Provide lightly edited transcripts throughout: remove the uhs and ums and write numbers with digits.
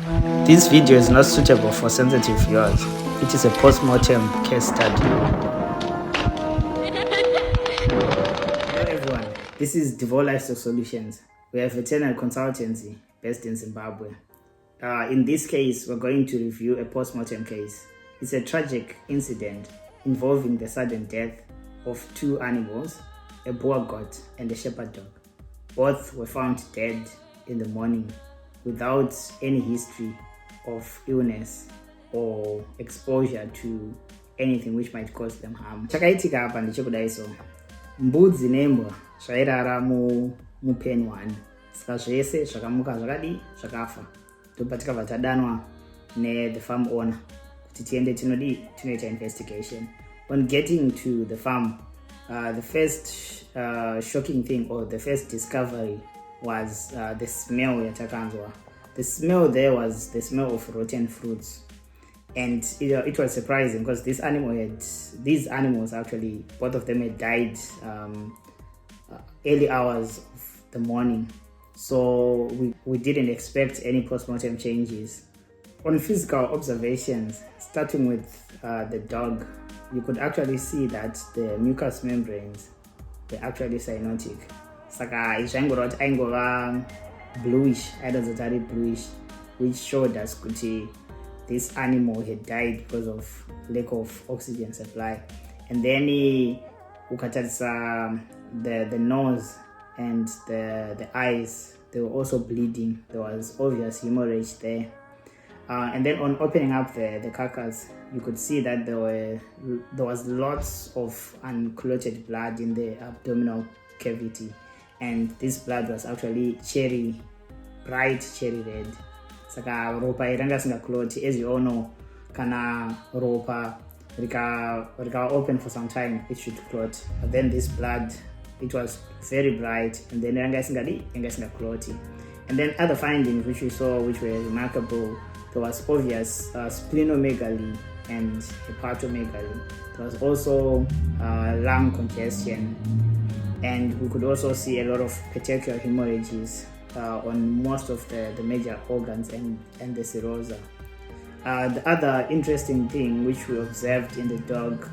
This video is not suitable for sensitive viewers. It is a post-mortem case study. Hello everyone, this is Devor Livestock Solutions. We are a veterinary consultancy based in Zimbabwe. In this case, we're going to review a post-mortem case. It's a tragic incident involving the sudden death of two animals, a Boer goat and a shepherd dog. Both were found dead in the morning without any history of illness or exposure to anything which might cause them harm. Chakaitika apa ndechekudai so. Mbudzi nembwa zvairara mupen 1. Saka zvese zvakamuka zvakadi zvakafa. Tobva tikabva tadanwa the farm owner kuti tiende tinoita investigation. On getting to the farm, the first shocking thing or the first discovery was the smell yatakanzwa. The smell there was the smell of rotten fruits, and it was surprising because these animals actually, both of them had died early hours of the morning, so we didn't expect any post-mortem changes. On physical observations, starting with the dog, you could actually see that the mucous membranes were actually cyanotic. Saka izvangorati aingova bluish, bluish, which showed us kuti this animal had died because of lack of oxygen supply. And then ukatarisa the nose and the eyes, they were also bleeding. There was obvious hemorrhage there. And then on opening up the carcass, you could see that there was lots of unclotted blood in the abdominal cavity, and this blood was actually bright cherry red. Saka ropa iranga singakloti. As you all know, kana ropa rika open for some time, it should clot. But then this blood, it was very bright, and then iranga singakloti. And then other findings which we saw, which were remarkable, there was obvious splenomegaly and hepatomegaly. There was also lung congestion, and we could also see a lot of petechial hemorrhages on most of the major organs and the serosa. The other interesting thing which we observed in the dog,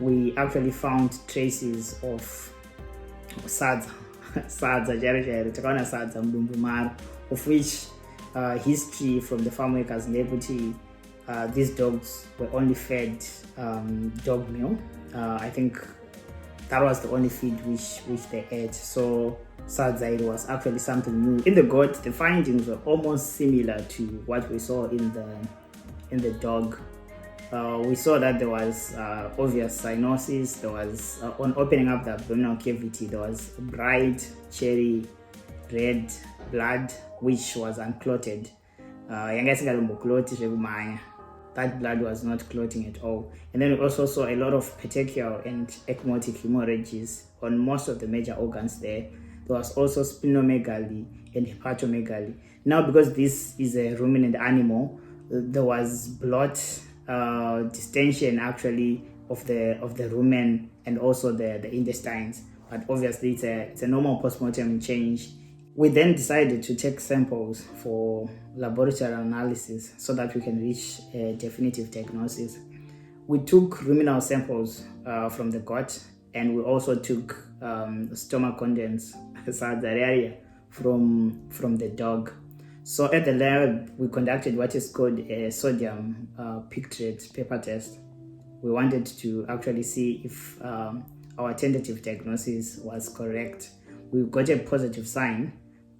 we actually found traces of sadza, of which history from the farm workers deputy, these dogs were only fed dog meal. I think that was the only feed which they ate. So sadza, it was actually something new. In the goat, the findings were almost similar to what we saw in the dog. We saw that there was obvious cyanosis. There was on opening up the abdominal cavity, there was bright cherry red blood which was unclotted. That blood was not clotting at all. And then we also saw a lot of petechial and ecchymotic hemorrhages on most of the major organs there. There was also splenomegaly and hepatomegaly. Now, because this is a ruminant animal, there was blood distension actually of the rumen and also the intestines. But obviously it's a normal postmortem change. We then decided to take samples for laboratory analysis so that we can reach a definitive diagnosis. We took ruminal samples from the gut, and we also took stomach contents from the dog. So at the lab, we conducted what is called a sodium pictrate paper test. We wanted to actually see if our tentative diagnosis was correct. We got a positive sign.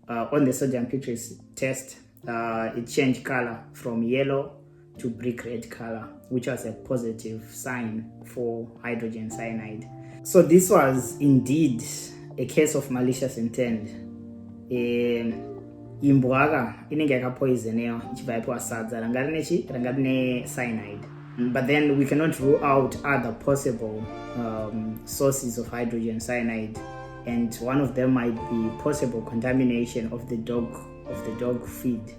On the sodium pictrate test, it changed color from yellow to brick red color, which was a positive sign for hydrogen cyanide. So this was indeed a case of malicious intent. Imbwaga inenge yakapoisonewa ichibva yapiwa sadza ranga rine cyanide. But then we cannot rule out other possible sources of hydrogen cyanide, and one of them might be possible contamination of the dog feed.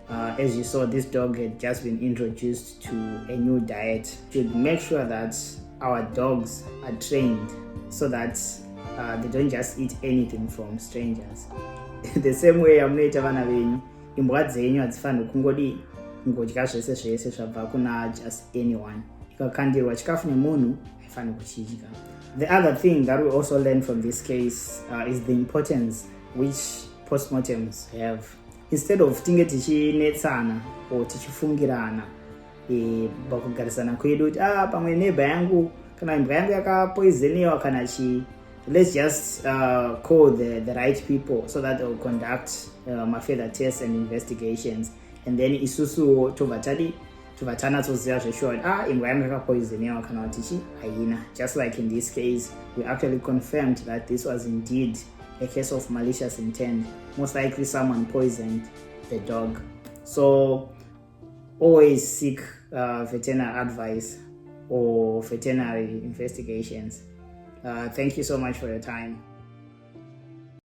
As you saw, this dog had just been introduced to a new diet. We should make sure that our dogs are trained so that they don't just eat anything from strangers. The same way I'm not imbwa dzenyu hadzifaniri kungodya zvese zvese zvabva kuna just anyone. Ikakandirwa chikafu nemunhu haifaniri kuchidya. The other thing that we also learn from this case is the importance which postmortems have. Instead of tinge tichinetsana or tichifungirana pakugarisana kwedu kuti pamwe neighbor yangu kana imbwa yangu yakapoisoniwa kana chii, let's just call the right people so that they will conduct further tests and investigations, and then isusu tovatana toziva zvesure imbwa yangu yakapoisoniwa kana kuti chi haina. Just like in this case, we actually confirmed that this was indeed a case of malicious intent. Most likely someone poisoned the dog. So always seek veterinary advice or veterinary investigations. Thank you so much for your time.